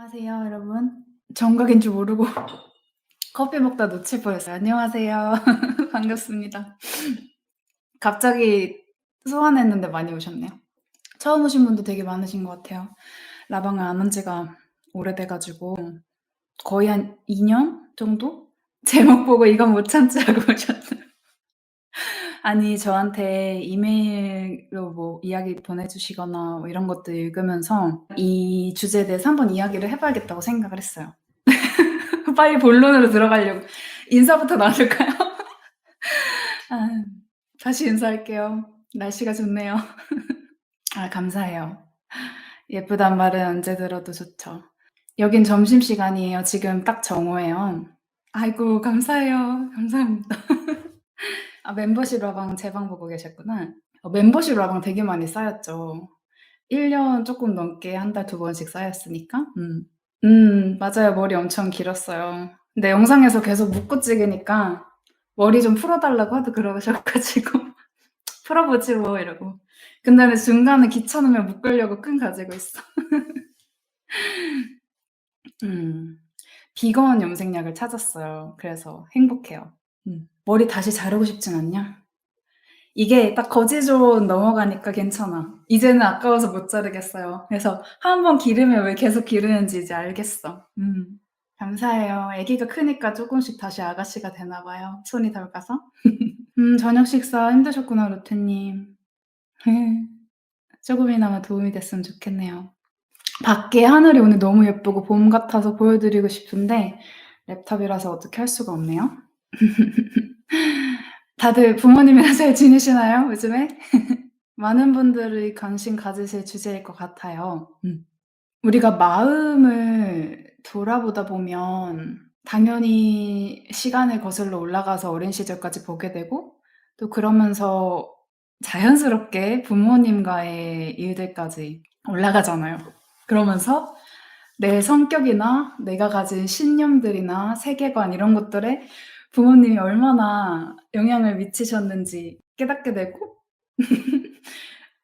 안녕하세요, 여러분. 정각인 줄 모르고 커피 먹다 놓칠 뻔했어요. 안녕하세요. 반갑습니다. 갑자기 소환했는데 많이 오셨네요. 처음 오신 분도 되게 많으신 것 같아요. 라방을 안 한 지가 오래돼 가지고 거의 한 2년 정도? 제목 보고 이건 못 참지 하고 오셨어요. 아니 저한테 이메일로 뭐 이야기 보내주시거나 뭐 이런 것들 읽으면서 이 주제에 대해서 한번 이야기를 해 봐야겠다고 생각을 했어요. 빨리 본론으로 들어가려고. 인사부터 나눌까요? 아, 다시 인사할게요. 날씨가 좋네요. 아, 감사해요. 예쁘단 말은 언제 들어도 좋죠. 여긴 점심시간이에요. 지금 딱 정오예요. 아이고, 감사해요. 감사합니다. 아, 멤버십 라방 제 방 보고 계셨구나. 멤버십 라방 되게 많이 쌓였죠. 1년 조금 넘게 한 달 2번씩 쌓였으니까. 맞아요. 머리 엄청 길었어요. 근데 영상에서 계속 묶고 찍으니까 머리 좀 풀어달라고 하도 그러셔가지고 풀어보지 뭐 이러고. 근데 중간에 귀찮으면 묶으려고 끈 가지고 있어. 비건 염색약을 찾았어요. 그래서 행복해요. 머리 다시 자르고 싶진 않냐? 이게 딱 거지존 넘어가니까 괜찮아. 이제는 아까워서 못 자르겠어요. 그래서 한 번 기르면 왜 계속 기르는지 이제 알겠어. 감사해요. 아기가 크니까 조금씩 다시 아가씨가 되나 봐요. 손이 덜 가서. 저녁 식사 힘드셨구나, 로테님. 조금이나마 도움이 됐으면 좋겠네요. 밖에 하늘이 오늘 너무 예쁘고 봄 같아서 보여드리고 싶은데 랩탑이라서 어떻게 할 수가 없네요. 다들 부모님이랑 잘 지내시나요, 요즘에? 많은 분들이 관심 가지실 주제일 것 같아요. 우리가 마음을 돌아보다 보면 당연히 시간을 거슬러 올라가서 어린 시절까지 보게 되고 또 그러면서 자연스럽게 부모님과의 일들까지 올라가잖아요. 그러면서 내 성격이나 내가 가진 신념들이나 세계관 이런 것들에 부모님이 얼마나 영향을 미치셨는지 깨닫게 되고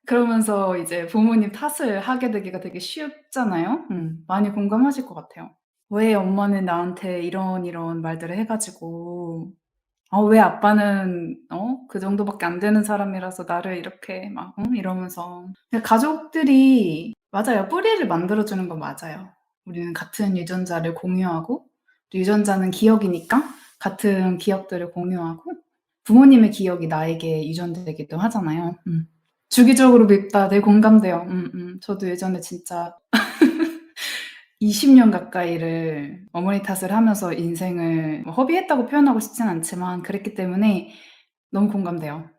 그러면서 이제 부모님 탓을 하게 되기가 되게 쉽잖아요. 많이 공감하실 것 같아요. "왜 엄마는 나한테 이런 말들을 해 가지고 왜 아빠는 그 정도밖에 안 되는 사람이라서 나를 이렇게 막 이러면서." 근데 가족들이 맞아요. 뿌리를 만들어 주는 건 맞아요. 우리는 같은 유전자를 공유하고 또 유전자는 기억이니까 같은 기억들을 공유하고 부모님의 기억이 나에게 유전되기도 하잖아요. 주기적으로 밉다. 네, 공감돼요. 저도 예전에 진짜 20년 가까이를 어머니 탓을 하면서 인생을 뭐 허비했다고 표현하고 싶진 않지만 그랬기 때문에 너무 공감돼요.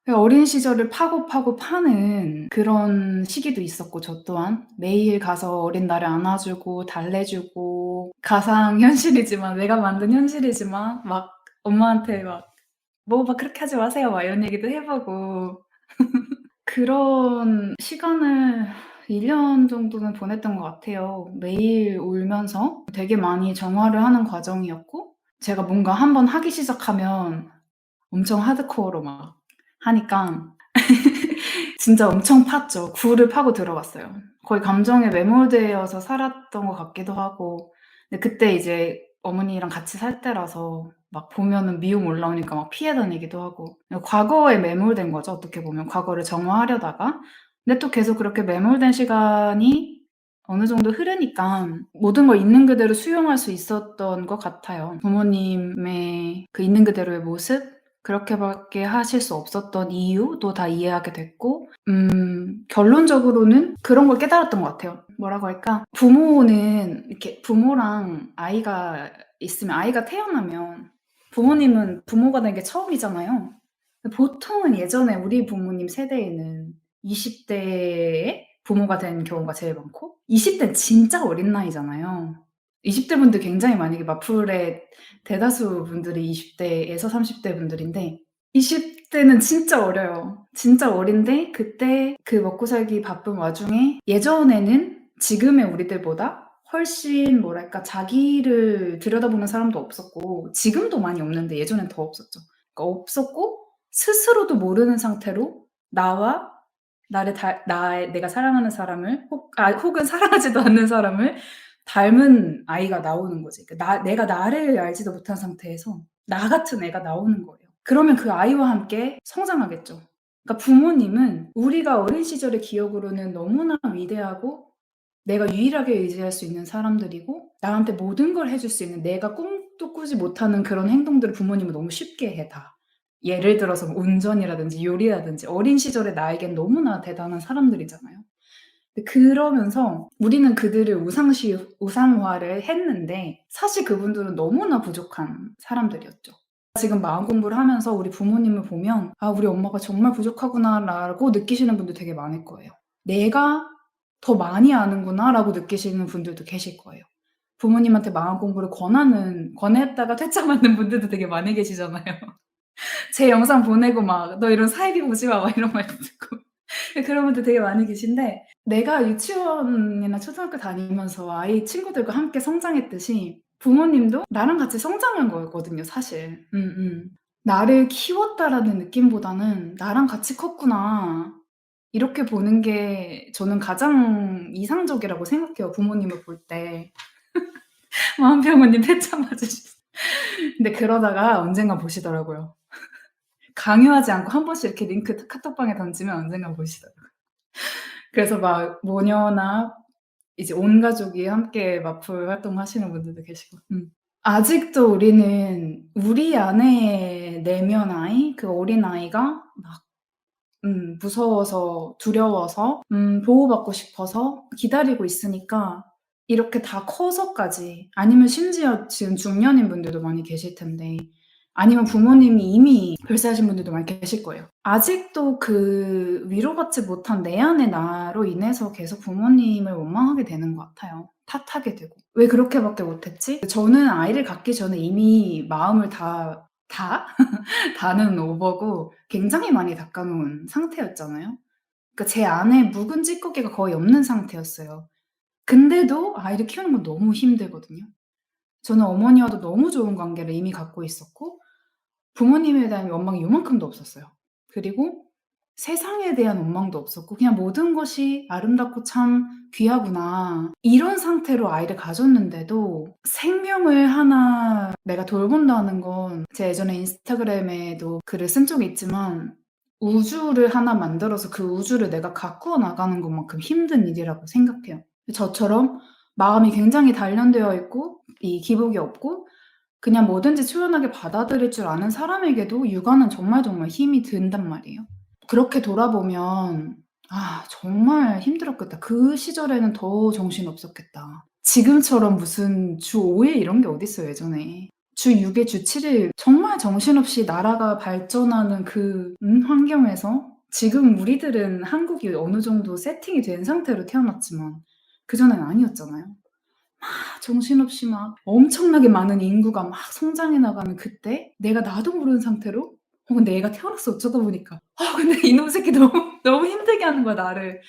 어린 시절을 파고 파는 그런 시기도 있었고 저 또한 매일 가서 어린 나를 안아주고 달래주고 가상 현실이지만 내가 만든 현실이지만 막 엄마한테 막 "뭐 막 그렇게 하지 마세요." 막 이런 얘기도 해 보고 그런 시간을 1년 정도는 보냈던 것 같아요. 매일 울면서 되게 많이 정화를 하는 과정이었고 제가 뭔가 한번 하기 시작하면 엄청 하드코어로 막 하니까 진짜 엄청 팠죠. 굴을 파고 들어갔어요. 거의 감정에 매몰되어서 살았던 것 같기도 하고 근데 그때 이제 어머니랑 같이 살 때라서 막 보면은 미움 올라오니까 막 피해 다니기도 하고 과거에 매몰된 거죠, 어떻게 보면. 과거를 정화하려다가. 근데 또 계속 그렇게 매몰된 시간이 어느 정도 흐르니까 모든 걸 있는 그대로 수용할 수 있었던 것 같아요. 부모님의 그 있는 그대로의 모습 그렇게밖에 하실 수 없었던 이유도 다 이해하게 됐고 결론적으로는 그런 걸 깨달았던 것 같아요. 뭐라고 할까? 부모는 이렇게 부모랑 아이가 있으면 아이가 태어나면 부모님은 부모가 된 게 처음이잖아요. 보통은 예전에 우리 부모님 세대에는 20 대에 부모가 된 경우가 제일 많고 20 대는 진짜 어린 나이잖아요. 20대 분들 굉장히 많이 마플의 대다수 분들이 20 대에서 30대 분들인데 20 대는 진짜 어려요. 진짜 어린데 그때 그 먹고 살기 바쁜 와중에 예전에는 지금의 우리들보다 훨씬 뭐랄까 자기를 들여다보는 사람도 없었고 지금도 많이 없는데 예전엔 더 없었죠. 그러니까 없었고 스스로도 모르는 상태로 나와 내가 사랑하는 사람을 혹은 사랑하지도 않는 사람을 닮은 아이가 나오는 거지. 내가 나를 알지도 못한 상태에서 나 같은 애가 나오는 거예요. 그러면 그 아이와 함께 성장하겠죠. 그러니까 부모님은 우리가 어린 시절의 기억으로는 너무나 위대하고 내가 유일하게 의지할 수 있는 사람들이고 나한테 모든 걸 해줄 수 있는, 내가 꿈도 꾸지 못하는 그런 행동들을 부모님은 너무 쉽게 해 다. 예를 들어서 뭐 운전이라든지 요리라든지 어린 시절에 나에겐 너무나 대단한 사람들이잖아요. 근데 그러면서 우리는 그들을 우상화를 했는데 사실 그분들은 너무나 부족한 사람들이었죠. 지금 마음 공부를 하면서 우리 부모님을 보면 '아 우리 엄마가 정말 부족하구나.'라고 느끼시는 분들 되게 많을 거예요. '내가 더 많이 아는구나.'라고 느끼시는 분들도 계실 거예요. 부모님한테 마음 공부를 권했다가 퇴짜맞는 분들도 되게 많이 계시잖아요. 제 영상 보내고 막 "너 이런 사이비 보지 마." 막 이런 말도 듣고 그런 분들 되게 많이 계신데, 내가 유치원이나 초등학교 다니면서 아이 친구들과 함께 성장했듯이 부모님도 나랑 같이 성장한 거거든요 사실. 나를 키웠다라는 느낌보다는 '나랑 같이 컸구나.' 이렇게 보는 게 저는 가장 이상적이라고 생각해요, 부모님을 볼 때. 마음병원님 퇴짜 맞으셨어요. 근데 그러다가 언젠가 보시더라고요. 강요하지 않고 한 번씩 이렇게 링크 카톡방에 던지면 언젠가 보시더라고요. 그래서 막 모녀나 이제 온 가족이 함께 마플 활동하시는 분들도 계시고. 아직도 우리는 우리 안에 내면 아이, 그 어린아이가 막 무서워서 두려워서 보호받고 싶어서 기다리고 있으니까 이렇게 다 커서까지, 아니면 심지어 지금 중년인 분들도 많이 계실 텐데, 아니면 부모님이 이미 별세하신 분들도 많이 계실 거예요. 아직도 그 위로받지 못한 내 안의 나로 인해서 계속 부모님을 원망하게 되는 것 같아요. 탓하게 되고. '왜 그렇게밖에 못했지?' 저는 아이를 갖기 전에 이미 마음을 다 다는 오버고 굉장히 많이 닦아 놓은 상태였잖아요. 그러니까 제 안에 묵은 찌꺼기가 거의 없는 상태였어요. 근데도 아이를 키우는 건 너무 힘들거든요. 저는 어머니와도 너무 좋은 관계를 이미 갖고 있었고 부모님에 대한 원망이 요만큼도 없었어요. 그리고 세상에 대한 원망도 없었고 그냥 '모든 것이 아름답고 참 귀하구나.' 이런 상태로 아이를 가졌는데도, 생명을 하나 내가 돌본다는 건, 제가 예전에 인스타그램에도 글을 쓴 적이 있지만 우주를 하나 만들어서 그 우주를 내가 가꾸어 나가는 것만큼 힘든 일이라고 생각해요. 저처럼 마음이 굉장히 단련되어 있고 이 기복이 없고 그냥 뭐든지 초연하게 받아들일 줄 아는 사람에게도 육아는 정말 정말 힘이 든단 말이에요. 그렇게 돌아보면 '아 정말 힘들었겠다. 그 시절에는 더 정신없었겠다.' 지금처럼 무슨 주 5일 이런 게 어딨어요 예전에. 주 6 일, 주 7일 정말 정신없이 나라가 발전하는 그 환경에서 지금 우리들은 한국이 어느 정도 세팅이 된 상태로 태어났지만 그전엔 아니었잖아요. 정신없이 막 엄청나게 많은 인구가 막 성장해 나가는 그때 내가 나도 모르는 상태로 근데 애가 태어났어 어쩌다 보니까. 근데 이놈 새끼 너무 너무 힘들게 하는 거야 나를.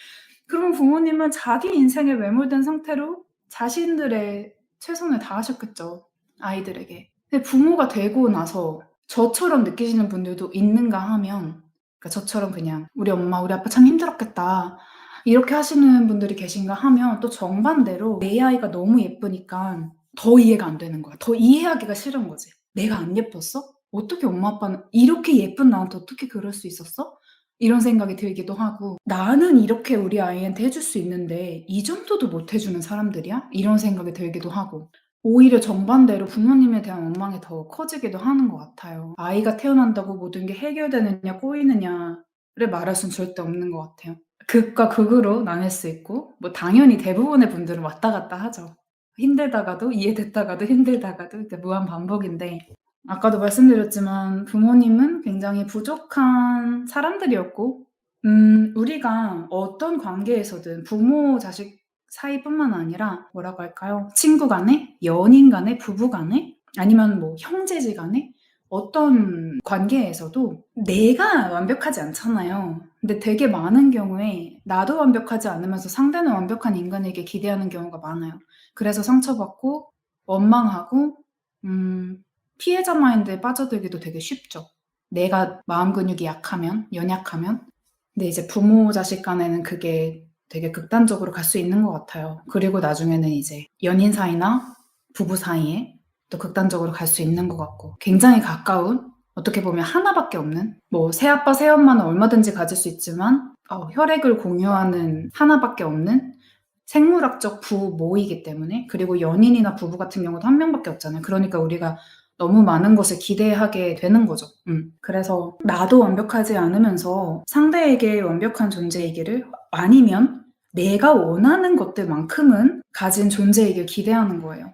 그러면 부모님은 자기 인생에 매몰된 상태로 자신들의 최선을 다하셨겠죠, 아이들에게. 근데 부모가 되고 나서 저처럼 느끼시는 분들도 있는가 하면, 그러니까 저처럼 그냥 '우리 엄마 우리 아빠 참 힘들었겠다.' 이렇게 하시는 분들이 계신가 하면, 또 정반대로 내 아이가 너무 예쁘니까 더 이해가 안 되는 거야. 더 이해하기가 싫은 거지. '내가 안 예뻤어? 어떻게 엄마 아빠는 이렇게 예쁜 나한테 어떻게 그럴 수 있었어?' 이런 생각이 들기도 하고 '나는 이렇게 우리 아이한테 해줄 수 있는데 이 정도도 못 해 주는 사람들이야?' 이런 생각이 들기도 하고, 오히려 정반대로 부모님에 대한 원망이 더 커지기도 하는 것 같아요. 아이가 태어난다고 모든 게 해결되느냐 꼬이느냐를 말할 수는 절대 없는 것 같아요. 극과 극으로 나뉠 수 있고 뭐 당연히 대부분의 분들은 왔다 갔다 하죠. 힘들다가도 이해됐다가도 힘들다가도 이렇게 무한 반복인데, 아까도 말씀드렸지만 부모님은 굉장히 부족한 사람들이었고 우리가 어떤 관계에서든 부모 자식 사이뿐만 아니라 뭐라고 할까요? 친구 간에, 연인 간에, 부부 간에, 아니면 뭐 형제지 간에, 어떤 관계에서도 내가 완벽하지 않잖아요. 근데 되게 많은 경우에 나도 완벽하지 않으면서 상대는 완벽한 인간에게 기대하는 경우가 많아요. 그래서 상처받고 원망하고 피해자 마인드에 빠져들기도 되게 쉽죠. 내가 마음 근육이 약하면, 연약하면. 근데 이제 부모 자식 간에는 그게 되게 극단적으로 갈 수 있는 것 같아요. 그리고 나중에는 이제 연인 사이나 부부 사이에 또 극단적으로 갈 수 있는 것 같고, 굉장히 가까운, 어떻게 보면 하나밖에 없는, 뭐 새아빠 새엄마는 얼마든지 가질 수 있지만 혈액을 공유하는 하나밖에 없는 생물학적 부모이기 때문에, 그리고 연인이나 부부 같은 경우도 한 명밖에 없잖아요. 그러니까 우리가 너무 많은 것을 기대하게 되는 거죠. 그래서 나도 완벽하지 않으면서 상대에게 완벽한 존재이기를, 아니면 내가 원하는 것들만큼은 가진 존재이길 기대하는 거예요.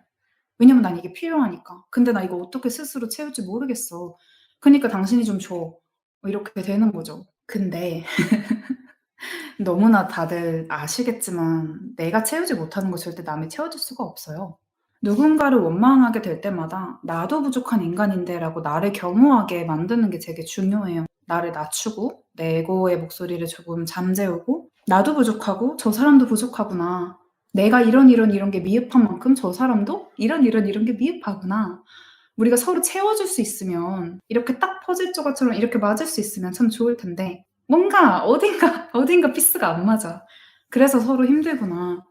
왜냐면 난 이게 필요하니까. 근데 나 이거 어떻게 스스로 채울지 모르겠어. 그니까 당신이 좀 줘. 이렇게 되는 거죠. 근데 너무나 다들 아시겠지만 내가 채우지 못하는 거 절대 남이 채워줄 수가 없어요. 누군가를 원망하게 될 때마다 '나도 부족한 인간인데.'라고 나를 겸허하게 만드는 게 되게 중요해요. 나를 낮추고 내 에고의 목소리를 조금 잠재우고 '나도 부족하고 저 사람도 부족하구나. 내가 이런 게 미흡한 만큼 저 사람도 이런 게 미흡하구나.' 우리가 서로 채워줄 수 있으면, 이렇게 딱 퍼즐 조각처럼 이렇게 맞을 수 있으면 참 좋을 텐데, 뭔가 어딘가 피스가 안 맞아. 그래서 서로 힘들구나.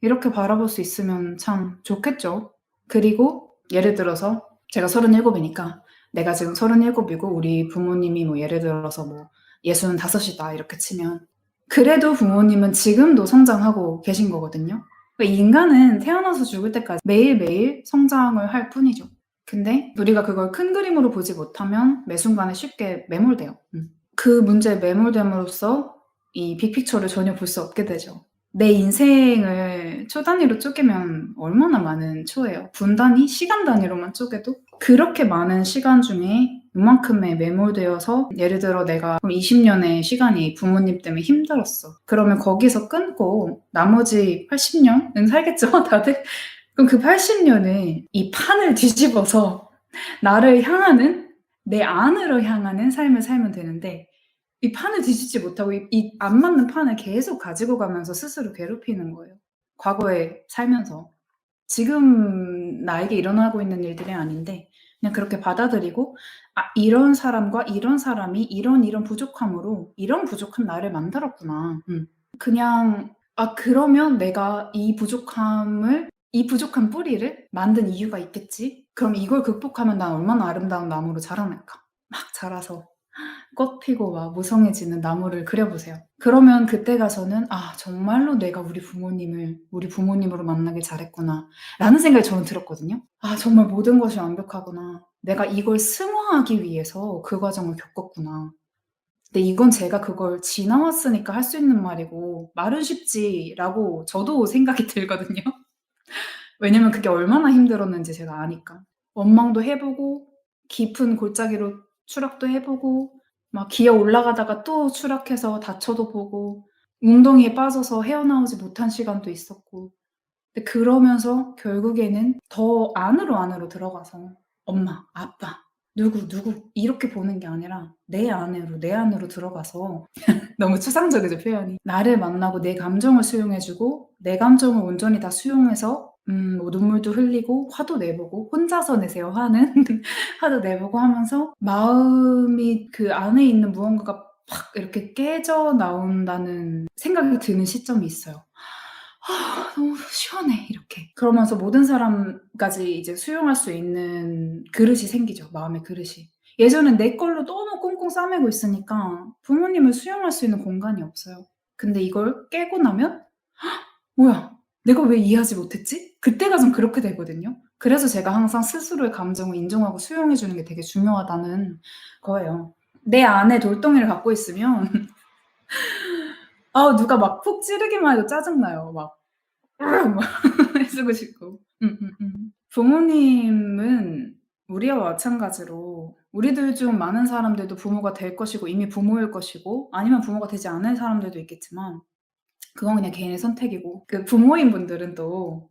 이렇게 바라볼 수 있으면 참 좋겠죠. 그리고 예를 들어서 제가 37 이니까, 내가 지금 37 이고 우리 부모님이 뭐 예를 들어서 뭐 65 이다 이렇게 치면, 그래도 부모님은 지금도 성장하고 계신 거거든요. 그러니까 인간은 태어나서 죽을 때까지 매일매일 성장을 할 뿐이죠. 근데 우리가 그걸 큰 그림으로 보지 못하면 매 순간에 쉽게 매몰돼요. 그 문제에 매몰됨으로써 이 빅픽처를 전혀 볼 수 없게 되죠. 내 인생을 초 단위로 쪼개면 얼마나 많은 초예요. 분 단위, 시간 단위로만 쪼개도 그렇게 많은 시간 중에 이만큼에 매몰되어서, 예를 들어 내가 그럼 20년의 시간이 부모님 때문에 힘들었어. 그러면 거기서 끊고 나머지 80년은 살겠죠, 다들? 그럼 그 80년을 이 판을 뒤집어서 나를 향하는, 내 안으로 향하는 삶을 살면 되는데, 이 판을 뒤집지 못하고 이 안 맞는 판을 계속 가지고 가면서 스스로 괴롭히는 거예요. 과거에 살면서. 지금 나에게 일어나고 있는 일들이 아닌데 그냥 그렇게 받아들이고, '아 이런 사람과 이런 사람이 이런 부족함으로 이런 부족한 나를 만들었구나.' 그냥 '아 그러면 내가 이 부족한 뿌리를 만든 이유가 있겠지. 그럼 이걸 극복하면 난 얼마나 아름다운 나무로 자라날까.' 막 자라서 꽃 피고 막 무성해지는 나무를 그려 보세요. 그러면 그때 가서는 '아 정말로 내가 우리 부모님으로 만나길 잘했구나.'라는 생각이 저는 들었거든요. '아 정말 모든 것이 완벽하구나. 내가 이걸 승화하기 위해서 그 과정을 겪었구나.' 근데 이건 제가 그걸 지나왔으니까 할 수 있는 말이고, '말은 쉽지.'라고 저도 생각이 들거든요. 왜냐면 그게 얼마나 힘들었는지 제가 아니까. 원망도 해 보고 깊은 골짜기로 추락도 해 보고 막 기어 올라가다가 또 추락해서 다쳐도 보고 웅덩이에 빠져서 헤어나오지 못한 시간도 있었고, 근데 그러면서 결국에는 더 안으로 들어가서 엄마, 아빠, 누구 이렇게 보는 게 아니라 내 안으로 들어가서 너무 추상적이죠, 표현이. 나를 만나고 내 감정을 수용해 주고, 내 감정을 온전히 다 수용해서 뭐 눈물도 흘리고 화도 내 보고, 혼자서 내세요, 화는. 화도 내 보고 하면서 마음이, 그 안에 있는 무언가가 팍 이렇게 깨져 나온다는 생각이 드는 시점이 있어요. '아 너무 시원해.' 이렇게. 그러면서 모든 사람까지 이제 수용할 수 있는 그릇이 생기죠, 마음의 그릇이. 예전엔 내 걸로 너무 꽁꽁 싸매고 있으니까 부모님을 수용할 수 있는 공간이 없어요. 근데 이걸 깨고 나면 '뭐야, 내가 왜 이해하지 못했지?' 그때가 좀 그렇게 되거든요. 그래서 제가 항상 스스로의 감정을 인정하고 수용해 주는 게 되게 중요하다는 거예요. 내 안에 돌덩이를 갖고 있으면 누가 막 푹 찌르기만 해도 짜증나요. 막 막 해 주고 싶고. 부모님은 우리와 마찬가지로, 우리들 중 많은 사람들도 부모가 될 것이고 이미 부모일 것이고, 아니면 부모가 되지 않을 사람들도 있겠지만 그건 그냥 개인의 선택이고, 그 부모인 분들은 또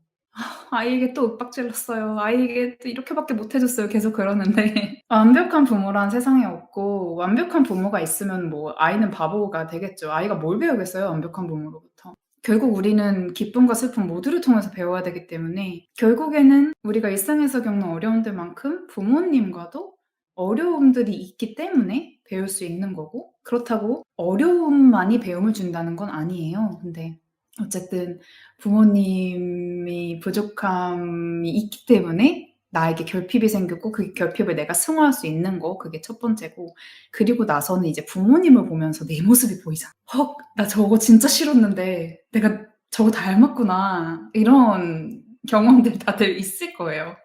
아이에게 또 윽박질렀어요. 아이에게 또 이렇게밖에 못 해 줬어요. 계속 그러는데 완벽한 부모란 세상에 없고, 완벽한 부모가 있으면 뭐 아이는 바보가 되겠죠. 아이가 뭘 배우겠어요, 완벽한 부모로부터. 결국 우리는 기쁨과 슬픔 모두를 통해서 배워야 되기 때문에, 결국에는 우리가 일상에서 겪는 어려움들만큼 부모님과도 어려움들이 있기 때문에 배울 수 있는 거고, 그렇다고 어려움만이 배움을 준다는 건 아니에요. 근데 어쨌든 부모님이 부족함이 있기 때문에 나에게 결핍이 생겼고, 그 결핍을 내가 승화할 수 있는 거, 그게 첫 번째고, 그리고 나서는 이제 부모님을 보면서 내 모습이 보이잖아. 헉, 나 저거 진짜 싫었는데 내가 저거 닮았구나. 이런 경험들 다들 있을 거예요.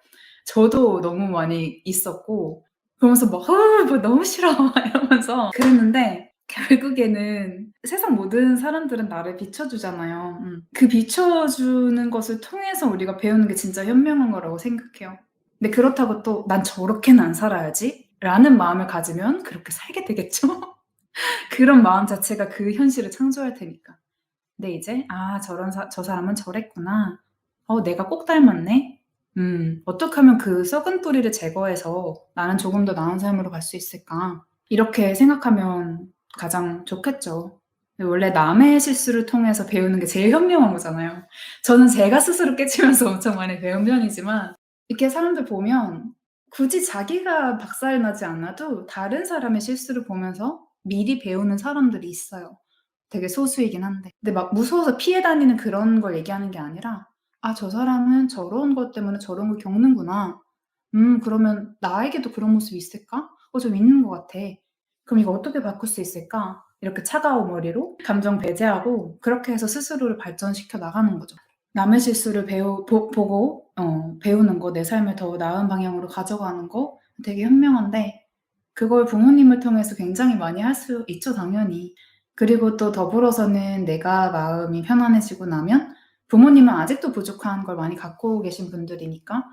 저도 너무 많이 있었고, 그러면서 막 뭐 너무 싫어 막 이러면서 그랬는데, 결국에는 세상 모든 사람들은 나를 비춰주잖아요. 그 비춰주는 것을 통해서 우리가 배우는 게 진짜 현명한 거라고 생각해요. 근데 그렇다고 또 '난 저렇게는 안 살아야지.' 라는 마음을 가지면 그렇게 살게 되겠죠? 그런 마음 자체가 그 현실을 창조할 테니까. 근데 이제 '아 저 사람은 저랬구나. 내가 꼭 닮았네. 어떻게 하면 그 썩은 뿌리를 제거해서 나는 조금 더 나은 삶으로 갈 수 있을까?' 이렇게 생각하면 가장 좋겠죠. 근데 원래 남의 실수를 통해서 배우는 게 제일 현명한 거잖아요. 저는 제가 스스로 깨치면서 엄청 많이 배운 편이지만, 이렇게 사람들 보면 굳이 자기가 박살 나지 않아도 다른 사람의 실수를 보면서 미리 배우는 사람들이 있어요. 되게 소수이긴 한데. 근데 막 무서워서 피해 다니는 그런 걸 얘기하는 게 아니라 '아 저 사람은 저런 것 때문에 저런 걸 겪는구나. 그러면 나에게도 그런 모습이 있을까? 좀 있는 것 같아. 그럼 이거 어떻게 바꿀 수 있을까?' 이렇게 차가운 머리로 감정 배제하고 그렇게 해서 스스로를 발전시켜 나가는 거죠. 남의 실수를 보고 배우는 거, 내 삶을 더 나은 방향으로 가져가는 거 되게 현명한데, 그걸 부모님을 통해서 굉장히 많이 할 수 있죠, 당연히. 그리고 또 더불어서는 내가 마음이 편안해지고 나면 부모님은 아직도 부족한 걸 많이 갖고 계신 분들이니까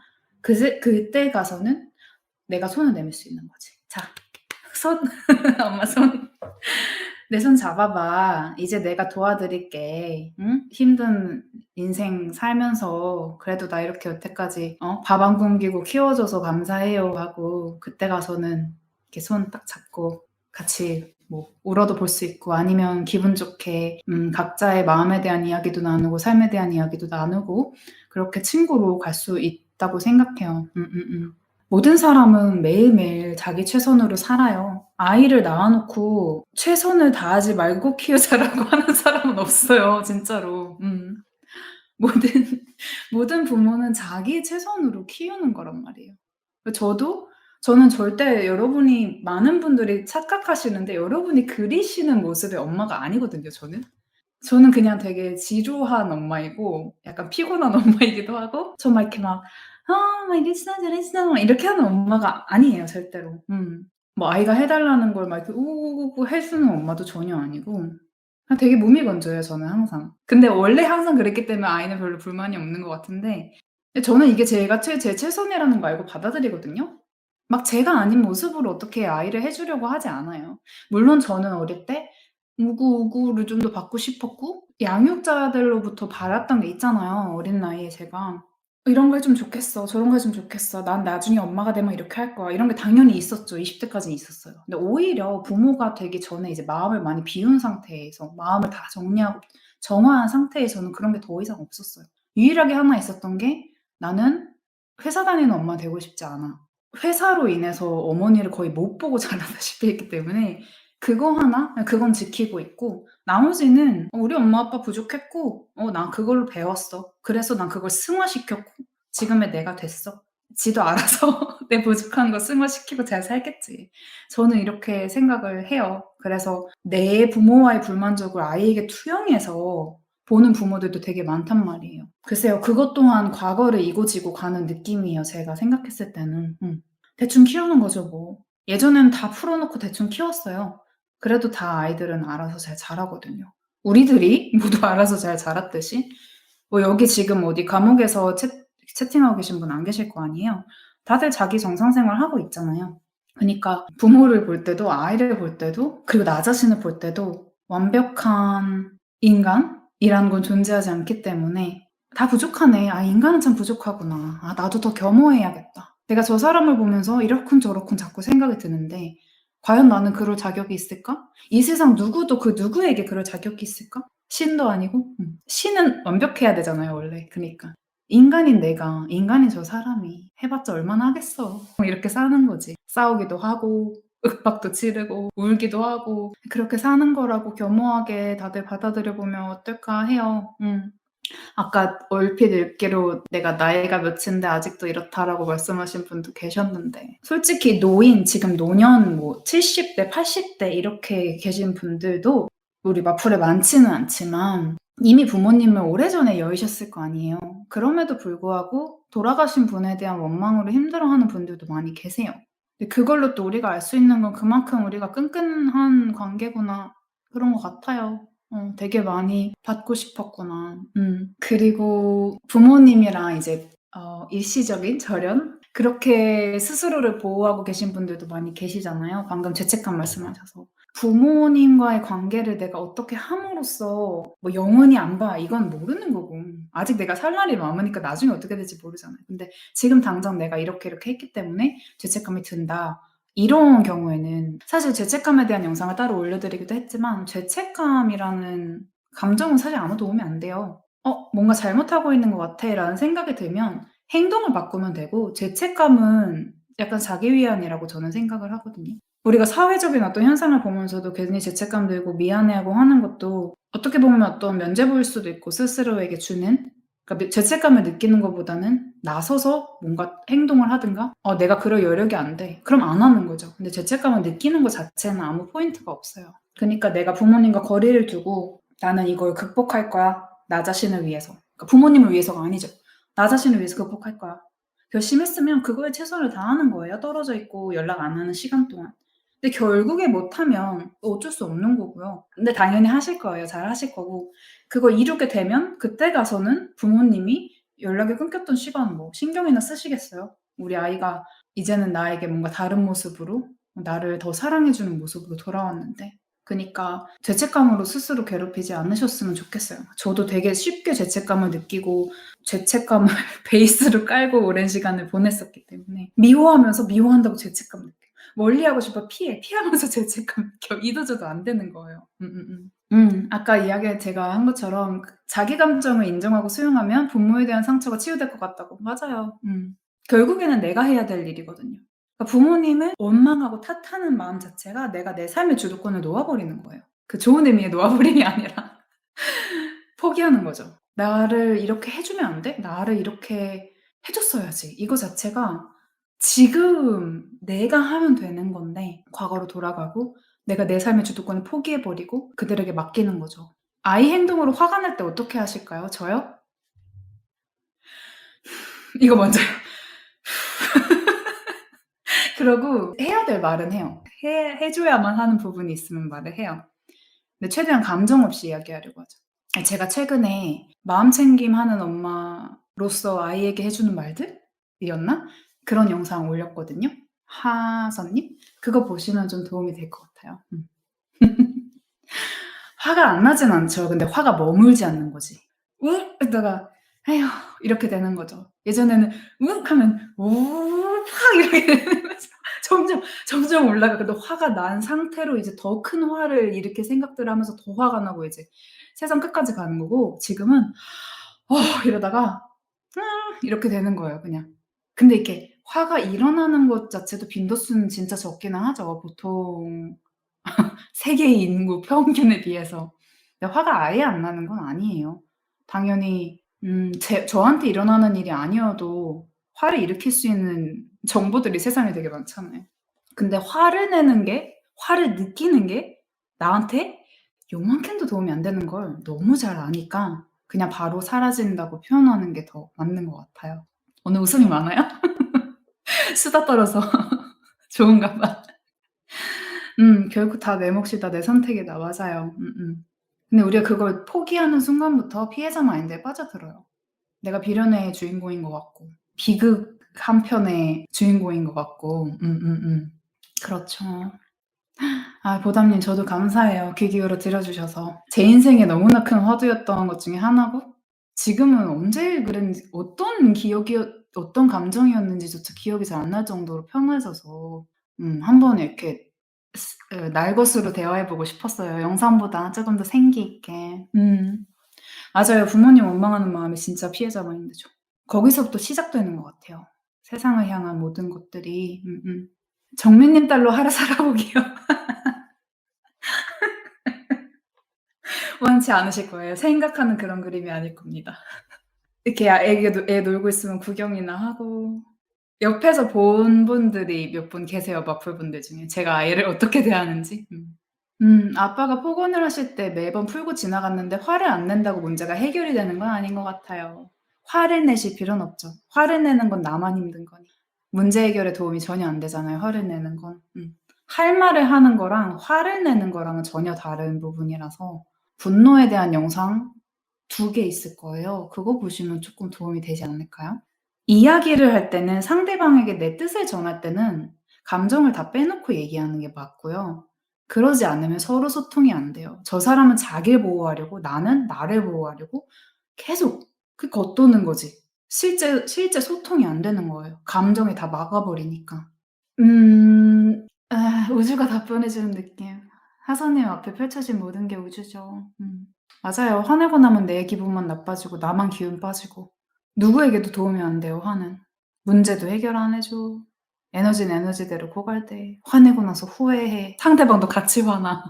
그때 가서는 내가 손을 내밀 수 있는 거지. "자, 손 엄마 손 내 손 잡아 봐. 이제 내가 도와드릴게. 응? 힘든 인생 살면서 그래도 나 이렇게 여태까지 밥 안 굶기고 키워줘서 감사해요." 하고 그때 가서는 이렇게 손 딱 잡고 같이 뭐 울어도 볼 수 있고, 아니면 기분 좋게 각자의 마음에 대한 이야기도 나누고 삶에 대한 이야기도 나누고, 그렇게 친구로 갈 수 있다고 생각해요. 모든 사람은 매일매일 자기 최선으로 살아요. 아이를 낳아 놓고 "최선을 다하지 말고 키우자."라고 하는 사람은 없어요, 진짜로. 모든 모든 부모는 자기 최선으로 키우는 거란 말이에요. 저는 절대, 여러분이 많은 분들이 착각하시는데, 여러분이 그리시는 모습의 엄마가 아니거든요, 저는. 저는 그냥 되게 지루한 엄마이고 약간 피곤한 엄마이기도 하고, 저 막 이렇게 막 막 이랬어 저랬어." 막 이렇게 하는 엄마가 아니에요, 절대로. 뭐 아이가 해 달라는 걸 막 이렇게 우우우우 해 주는 엄마도 전혀 아니고, 그냥 되게 무미건조해요, 저는 항상. 근데 원래 항상 그랬기 때문에 아이는 별로 불만이 없는 것 같은데, 근데 저는 이게 제가 제 최선이라는 거 알고 받아들이거든요. 막 제가 아닌 모습으로 어떻게 아이를 해 주려고 하지 않아요. 물론 저는 어릴 때 우구우구를 좀 더 받고 싶었고, 양육자들로부터 받았던 게 있잖아요, 어린 나이에 제가. "이런 거 해 주면 좋겠어. 저런 거 해 주면 좋겠어. 난 나중에 엄마가 되면 이렇게 할 거야." 이런 게 당연히 있었죠. 20 대까지는 있었어요. 근데 오히려 부모가 되기 전에 이제 마음을 많이 비운 상태에서, 마음을 다 정리하고 정화한 상태에서는 그런 게 더 이상 없었어요. 유일하게 하나 있었던 게, 나는 회사 다니는 엄마 되고 싶지 않아. 회사로 인해서 어머니를 거의 못 보고 자라다시피 했기 때문에 그거 하나, 그건 지키고 있고, 나머지는 우리 엄마 아빠 부족했고 난 그걸로 배웠어. 그래서 난 그걸 승화시켰고 지금의 내가 됐어. 지도 알아서 내 부족한 거 승화시키고 잘 살겠지. 저는 이렇게 생각을 해요. 그래서 내 부모와의 불만족을 아이에게 투영해서 보는 부모들도 되게 많단 말이에요. 글쎄요. 그것 또한 과거를 이고지고 가는 느낌이에요, 제가 생각했을 때는. 대충 키우는 거죠 뭐. 예전에는 다 풀어 놓고 대충 키웠어요. 그래도 다 아이들은 알아서 잘 자라거든요. 우리들이 모두 알아서 잘 자랐듯이. 뭐 여기 지금 어디 감옥에서 채팅하고 계신 분 안 계실 거 아니에요. 다들 자기 정상 생활하고 있잖아요. 그니까 부모를 볼 때도 아이를 볼 때도 그리고 나 자신을 볼 때도 완벽한 인간이라는 건 존재하지 않기 때문에 '다 부족하네. 아 인간은 참 부족하구나. 아 나도 더 겸허해야겠다.' 내가 저 사람을 보면서 이러쿵 저러쿵 자꾸 생각이 드는데, '과연 나는 그럴 자격이 있을까? 이 세상 누구도 그 누구에게 그럴 자격이 있을까?' 신도 아니고. 신은 완벽해야 되잖아요, 원래. 그니까. 인간인 내가, 인간인 저 사람이 해 봤자 얼마나 하겠어. 이렇게 사는 거지. 싸우기도 하고 윽박도 지르고 울기도 하고 그렇게 사는 거라고 겸허하게 다들 받아들여 보면 어떨까 해요. 아까 얼핏 읽기로 "내가 나이가 몇인데 아직도 이렇다."라고 말씀하신 분도 계셨는데 솔직히 노인 지금 노년 뭐 70대 80대 이렇게 계신 분들도 우리 마플에 많지는 않지만 이미 부모님을 오래전에 여의셨을 거 아니에요. 그럼에도 불구하고 돌아가신 분에 대한 원망으로 힘들어하는 분들도 많이 계세요. 근데 그걸로 또 우리가 알 수 있는 건 그만큼 우리가 끈끈한 관계구나 그런 것 같아요. 되게 많이 받고 싶었구나. 그리고 부모님이랑 이제 일시적인 절연? 그렇게 스스로를 보호하고 계신 분들도 많이 계시잖아요. 방금 죄책감 말씀하셔서. 부모님과의 관계를 내가 어떻게 함으로써 뭐 '영원히 안 봐.' 이건 모르는 거고 아직 내가 살 날이 많으니까 나중에 어떻게 될지 모르잖아요. 근데 지금 당장 내가 이렇게 했기 때문에 죄책감이 든다. 이런 경우에는 사실 죄책감에 대한 영상을 따로 올려드리기도 했지만 죄책감이라는 감정은 사실 아무 도움이 안 돼요. '뭔가 잘못하고 있는 것 같아.'라는 생각이 들면 행동을 바꾸면 되고 죄책감은 약간 자기 위안이라고 저는 생각을 하거든요. 우리가 사회적인 어떤 현상을 보면서도 괜히 죄책감 들고 미안해하고 하는 것도 어떻게 보면 어떤 면죄부일 수도 있고 스스로에게 주는 그러니까 죄책감을 느끼는 것보다는 나서서 뭔가 행동을 하든가 '내가 그럴 여력이 안 돼.' 그럼 안 하는 거죠. 근데 죄책감을 느끼는 것 자체는 아무 포인트가 없어요. 그니까 내가 부모님과 거리를 두고 '나는 이걸 극복할 거야, 나 자신을 위해서.' 그러니까 부모님을 위해서가 아니죠. '나 자신을 위해서 극복할 거야.' 결심했으면 그거에 최선을 다하는 거예요, 떨어져 있고 연락 안 하는 시간 동안. 근데 결국에 못하면 어쩔 수 없는 거고요. 근데 당연히 하실 거예요. 잘하실 거고. 그거 이루게 되면 그때 가서는 부모님이 연락이 끊겼던 시간 뭐 신경이나 쓰시겠어요? 우리 아이가 이제는 나에게 뭔가 다른 모습으로 나를 더 사랑해 주는 모습으로 돌아왔는데. 그니까 죄책감으로 스스로 괴롭히지 않으셨으면 좋겠어요. 저도 되게 쉽게 죄책감을 느끼고 죄책감을 베이스로 깔고 오랜 시간을 보냈었기 때문에 미워하면서 미워한다고 죄책감 느껴요. 멀리하고 싶어 피하면서 죄책감 느껴. 이도저도 안 되는 거예요. 아까 이야기 제가 한 것처럼 자기 감정을 인정하고 수용하면 부모에 대한 상처가 치유될 것 같다고. 맞아요. 결국에는 내가 해야 될 일이거든요. 그러니까 부모님을 원망하고 탓하는 마음 자체가 내가 내 삶의 주도권을 놓아 버리는 거예요. 그 좋은 의미의 놓아 버림이 아니라 포기하는 거죠. '나를 이렇게 해 주면 안 돼? 나를 이렇게 해 줬어야지.' 이거 자체가 지금 내가 하면 되는 건데 과거로 돌아가고 내가 내 삶의 주도권을 포기해 버리고 그들에게 맡기는 거죠. 아이 행동으로 화가 날 때 어떻게 하실까요? 저요? 이거 먼저요. 그러고 해야 될 말은 해요. 해 줘야만 하는 부분이 있으면 말을 해요. 근데 최대한 감정 없이 이야기하려고 하죠. 제가 최근에 마음 챙김하는 엄마로서 아이에게 해 주는 말들이었나? 그런 영상 올렸거든요. 하선님? 그거 보시면 좀 도움이 될 것 같아요. 화가 안 나진 않죠. 근데 화가 머물지 않는 거지. "욱." 했다가 "에휴." 이렇게 되는 거죠. 예전에는 "욱." 하면 "우." 확 이렇게 되는 거죠. 점점 올라가. 근데 화가 난 상태로 이제 더 큰 화를 일으킬 생각들을 하면서 더 화가 나고 이제 세상 끝까지 가는 거고 지금은 이러다가 이렇게 되는 거예요 그냥. 근데 이렇게 화가 일어나는 것 자체도 빈도수는 진짜 적기는 하죠. 보통 세계 인구 평균에 비해서. 근데 화가 아예 안 나는 건 아니에요. 당연히 저한테 일어나는 일이 아니어도 화를 일으킬 수 있는 정보들이 세상에 되게 많잖아요. 근데 화를 느끼는 게 나한테 요만큼도 도움이 안 되는 걸 너무 잘 아니까 그냥 바로 사라진다고 표현하는 게 더 맞는 것 같아요. 오늘 웃음이 많아요? 수다 떨어서 좋은가 봐. 결국 다 내 몫이다. 내 선택이다. 맞아요. 근데 우리가 그걸 포기하는 순간부터 피해자 마인드에 빠져들어요. 내가 비련의 주인공인 것 같고 비극 한 편의 주인공인 것 같고. 그렇죠. 보담님 저도 감사해요. 귀 기울여 들어 주셔서. 제 인생에 너무나 큰 화두였던 것 중에 하나고 지금은 언제 그랬는지 어떤 감정이었는지조차 기억이 잘 안 날 정도로 편해져서 한번 이렇게 날 것으로 대화해 보고 싶었어요. 영상보다 쪼금 더 생기 있게. 맞아요. 부모님 원망하는 마음이 진짜 피해자 마인드죠. 거기서부터 시작되는 것 같아요. 세상을 향한 모든 것들이. 정민님 딸로 하루 살아보기요. 원치 않으실 거예요. 생각하는 그런 그림이 아닐 겁니다. 이렇게 애 놀고 있으면 구경이나 하고 옆에서 본 분들이 몇 분 계세요. 마플분들 중에. 제가 애를 어떻게 대하는지. 아빠가 폭언을 하실 때 매번 풀고 지나갔는데 화를 안 낸다고 문제가 해결이 되는 건 아닌 것 같아요. 화를 내실 필요는 없죠. 화를 내는 건 나만 힘든 거니. 문제 해결에 도움이 전혀 안 되잖아요, 화를 내는 건. 할 말을 하는 거랑 화를 내는 거랑은 전혀 다른 부분이라서 분노에 대한 영상 2개 있을 거예요. 그거 보시면 조금 도움이 되지 않을까요? 이야기를 할 때는 상대방에게 내 뜻을 전할 때는 감정을 다 빼놓고 얘기하는 게 맞고요. 그러지 않으면 서로 소통이 안 돼요. 저 사람은 자기를 보호하려고 나는 나를 보호하려고 계속 그 겉도는 거지. 실제 소통이 안 되는 거예요. 감정이 다 막아버리니까. 우주가 답변해 주는 느낌. 하사님 앞에 펼쳐진 모든 게 우주죠. 맞아요. 화내고 나면 내 기분만 나빠지고 나만 기운 빠지고 누구에게도 도움이 안 돼요, 화는. 문제도 해결 안 해 줘. 에너지는 에너지대로 고갈돼. 화내고 나서 후회해. 상대방도 같이 화나.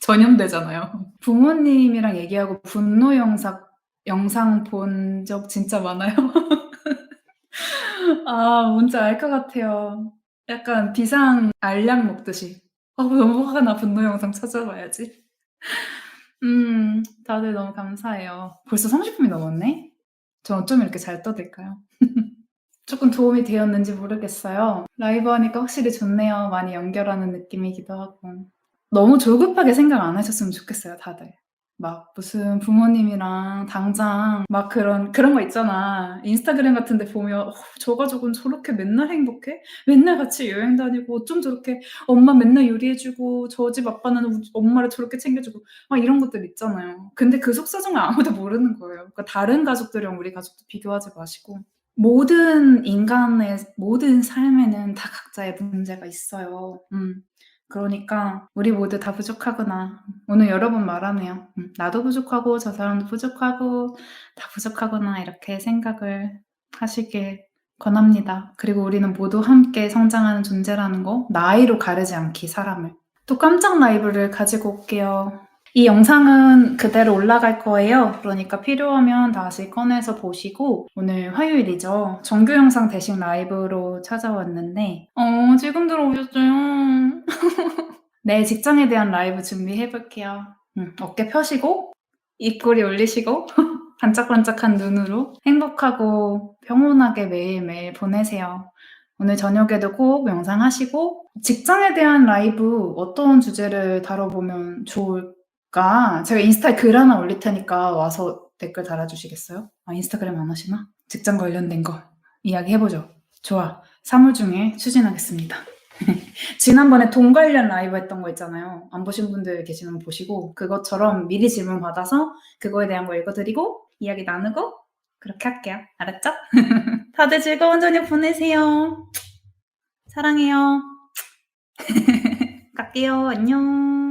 전염되잖아요. 부모님이랑 얘기하고 분노 영상 본 적 진짜 많아요. 뭔지 알 것 같아요. 약간 비상 알약 먹듯이. 너무 화가 나. 분노 영상 찾아봐야지. 다들 너무 감사해요. 벌써 30분이 넘었네? 저 어쩜 이렇게 잘 떠들까요? 조금 도움이 되었는지 모르겠어요. 라이브 하니까 확실히 좋네요. 많이 연결하는 느낌이기도 하고. 너무 조급하게 생각 안 하셨으면 좋겠어요, 다들. 막 무슨 부모님이랑 당장 막 그런 거 있잖아. 인스타그램 같은 데 보면 저 가족은 저렇게 맨날 행복해? 맨날 같이 여행 다니고 어쩜 저렇게 엄마 맨날 요리해 주고 저 집 아빠는 엄마를 저렇게 챙겨 주고 막 이런 것들 있잖아요. 근데 그 속사정을 아무도 모르는 거예요. 그러니까 다른 가족들이랑 우리 가족도 비교하지 마시고 모든 인간의 모든 삶에는 다 각자의 문제가 있어요. 그러니까 우리 모두 다 부족하구나. 오늘 여러 번 말하네요. 나도 부족하고 저 사람도 부족하고 다 부족하구나 이렇게 생각을 하시길 권합니다. 그리고 우리는 모두 함께 성장하는 존재라는 거 나이로 가르지 않기 사람을. 또 깜짝 라이브를 가지고 올게요. 이 영상은 그대로 올라갈 거예요. 그러니까 필요하면 다시 꺼내서 보시고 오늘 화요일이죠. 정규 영상 대신 라이브로 찾아왔는데 지금 들어오셨어요. 내 직장에 대한 라이브 준비해 볼게요. 어깨 펴시고 입꼬리 올리시고 반짝반짝한 눈으로 행복하고 평온하게 매일매일 보내세요. 오늘 저녁에도 꼭 명상하시고 직장에 대한 라이브 어떤 주제를 다뤄보면 좋을까? 제가 인스타에 글 하나 올릴 테니까 와서 댓글 달아주시겠어요? 인스타그램 안 하시나? 직장 관련된 거 이야기해보죠. 좋아. 3월 중에 추진하겠습니다. 지난번에 돈 관련 라이브 했던 거 있잖아요. 안 보신 분들 계시면 보시고 그것처럼 미리 질문 받아서 그거에 대한 거 읽어드리고 이야기 나누고 그렇게 할게요. 알았죠? 다들 즐거운 저녁 보내세요. 사랑해요. 갈게요. 안녕.